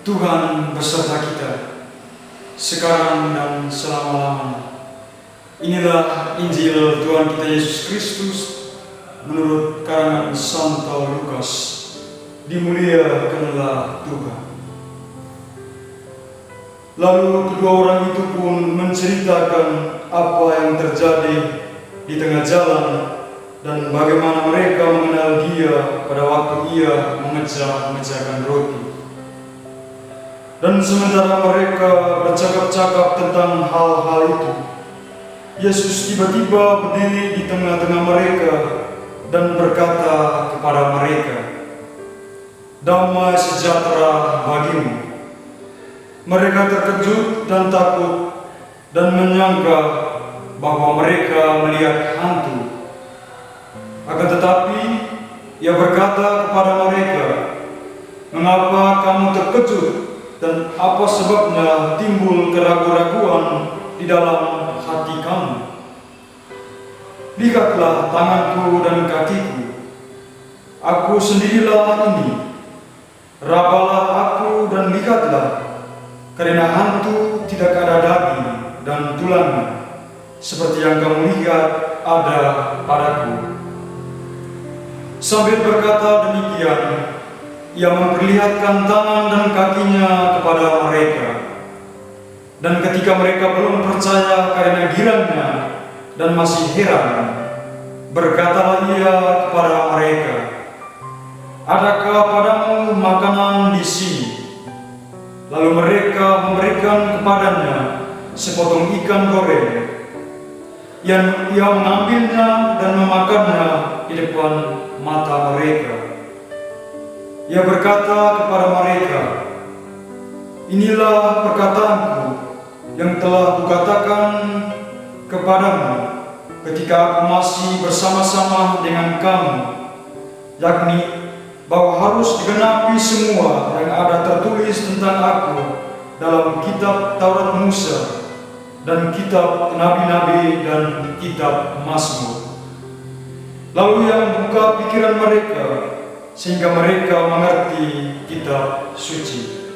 Tuhan beserta kita, sekarang dan selama-lamanya. Inilah Injil Tuhan kita Yesus Kristus menurut karangan Santo Lukas. Dimuliakanlah Tuhan. Lalu kedua orang itu pun menceritakan apa yang terjadi di tengah jalan dan bagaimana mereka mengenal Dia pada waktu Ia mengejar-mengejarkan roti. Dan sementara mereka bercakap-cakap tentang hal-hal itu, Yesus tiba-tiba berdiri di tengah-tengah mereka dan berkata kepada mereka, "Damai sejahtera bagimu." Mereka terkejut dan takut dan menyangka bahwa mereka melihat hantu. Akan tetapi Ia berkata kepada mereka, "Mengapa kamu terkejut? Dan apa sebabnya timbul keraguan-raguan di dalam hati kamu? Lihatlah tanganku dan kakiku. Aku sendirilah ini. Rabalah aku dan lihatlah, karena hantu tidak ada daging dan tulangnya, seperti yang kamu lihat ada padaku." Sambil berkata demikian, Ia memperlihatkan tangan dan kakinya kepada mereka. Dan ketika mereka belum percaya karena girangnya dan masih heran, berkatalah Ia kepada mereka, "Adakah padamu makanan di sini?" Lalu mereka memberikan kepadanya sepotong ikan goreng. Ia mengambilnya dan memakannya di depan mata mereka. Ia berkata kepada mereka, "Inilah perkataanku yang telah kukatakan kepadamu ketika aku masih bersama-sama dengan kamu, yakni bahwa harus digenapi semua yang ada tertulis tentang aku dalam kitab Taurat Musa dan kitab Nabi-Nabi dan kitab Mazmur." Lalu Ia membuka pikiran mereka sehingga mereka mengerti kitab suci.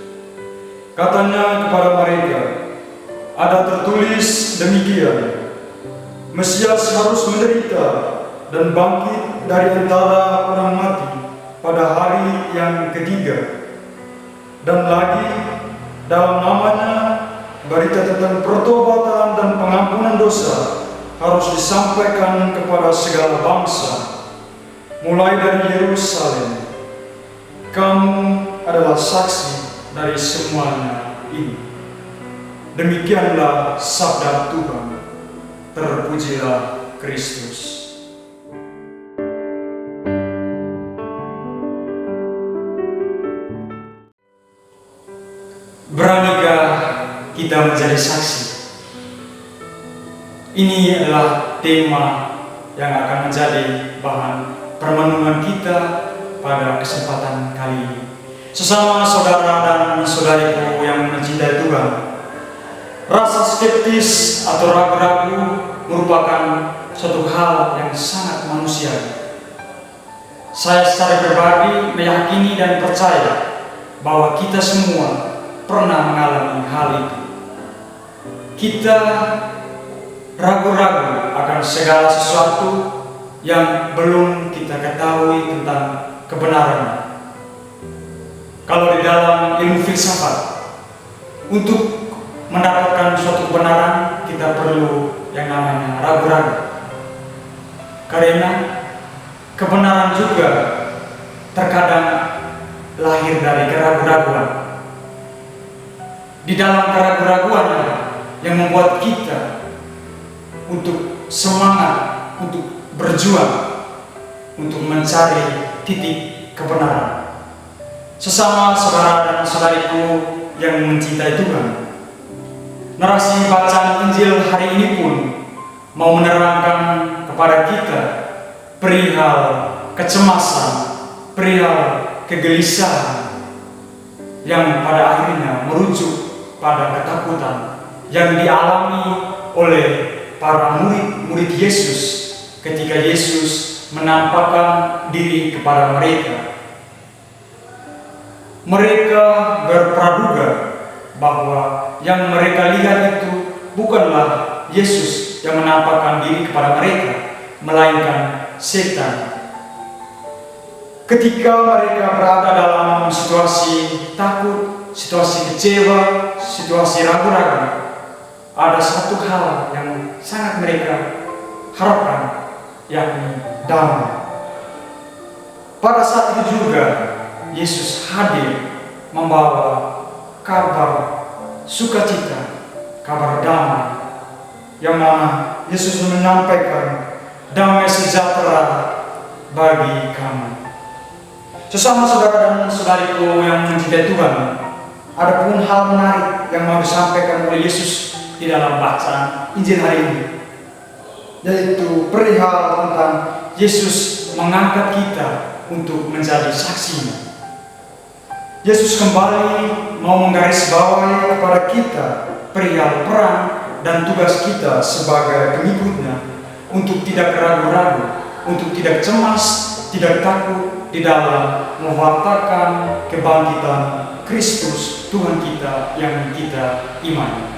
Katanya kepada mereka, "Ada tertulis demikian, Mesias harus menderita dan bangkit dari antara orang mati pada hari yang ketiga. Dan lagi, dalam namanya berita tentang pertobatan dan pengampunan dosa harus disampaikan kepada segala bangsa, mulai dari Yerusalem. Kamu adalah saksi dari semuanya ini." Demikianlah sabda Tuhan. Terpujilah Kristus. Beranikah kita menjadi saksi? Ini adalah tema yang akan menjadi bahan permenungan kita pada kesempatan kali ini. Sesama saudara dan saudariku yang mencintai Tuhan, rasa skeptis atau ragu-ragu merupakan suatu hal yang sangat manusiawi. Saya secara pribadi meyakini dan percaya bahwa kita semua pernah mengalami hal itu. Kita ragu-ragu akan segala sesuatu yang belum kita ketahui tentang kebenarannya. Kalau di dalam ilmu filsafat, untuk mendapatkan suatu kebenaran kita perlu yang namanya ragu-ragu. Karena kebenaran juga terkadang lahir dari keraguan-raguan. Di dalam keraguan-raguan yang membuat kita untuk semangat, untuk berjuang, untuk mencari titik kebenaran. Sesama saudara dan saudariku yang mencintai Tuhan, narasi bacaan Injil hari ini pun mau menerangkan kepada kita perihal kecemasan, perihal kegelisahan yang pada akhirnya merujuk pada ketakutan yang dialami oleh para murid-murid Yesus ketika Yesus menampakkan diri kepada mereka. Mereka berpraduga bahwa yang mereka lihat itu bukanlah Yesus yang menampakkan diri kepada mereka, melainkan setan. Ketika mereka berada dalam situasi takut, situasi kecewa, situasi ragu-ragu, ada satu hal yang sangat mereka harapkan, yakni damai. Pada saat itu juga Yesus hadir membawa kabar sukacita, kabar damai, yang mana Yesus menyampaikan damai sejahtera bagi kamu. Sesama saudara dan saudariku yang mencintai Tuhan, ada pun hal menarik yang mau disampaikan oleh Yesus di dalam bacaan Injil hari ini, yaitu perihal tentang Yesus mengangkat kita untuk menjadi saksinya. Yesus kembali mau menggarisbawahi kepada kita perihal peran dan tugas kita sebagai pengikutnya, untuk tidak ragu-ragu, untuk tidak cemas, tidak takut di dalam mewartakan kebangkitan Kristus Tuhan kita yang kita imani.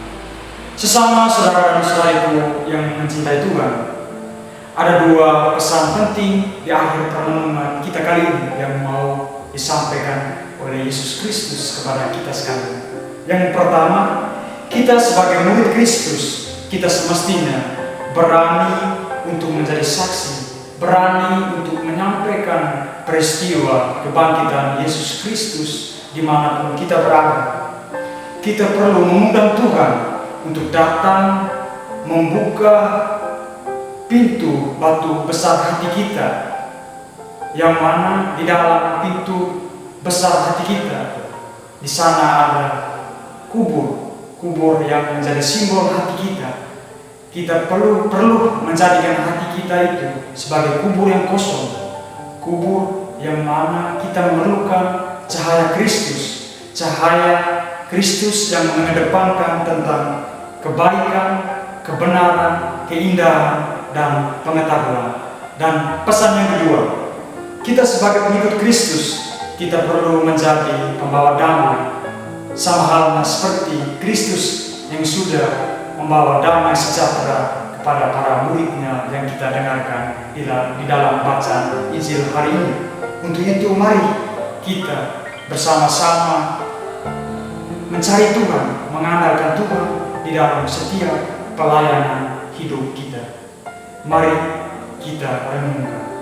Sesama saudara dan saudariku yang mencintai Tuhan, ada dua pesan penting di akhir pertemuan kita kali ini yang mau disampaikan oleh Yesus Kristus kepada kita sekalian. Yang pertama, kita sebagai murid Kristus, kita semestinya berani untuk menjadi saksi, berani untuk menyampaikan peristiwa kebangkitan Yesus Kristus dimanapun kita berada. Kita perlu mengundang Tuhan untuk datang membuka pintu batu besar hati kita, yang mana di dalam pintu besar hati kita, di sana ada kubur yang menjadi simbol hati kita. Kita perlu menjadikan hati kita itu sebagai kubur yang kosong, kubur yang mana kita memerlukan cahaya Kristus, yang mengedepankan tentang kebaikan, kebenaran, keindahan, dan pengetahuan. Dan pesan yang kedua, kita sebagai pengikut Kristus, kita perlu menjadi pembawa damai, sama halnya seperti Kristus yang sudah membawa damai sejahtera kepada para muridnya yang kita dengarkan di dalam bacaan Injil hari ini. Untuk itu mari kita bersama-sama mencari Tuhan, mengandalkan Tuhan di dalam setiap pelayanan hidup kita. Mari kita renungkan.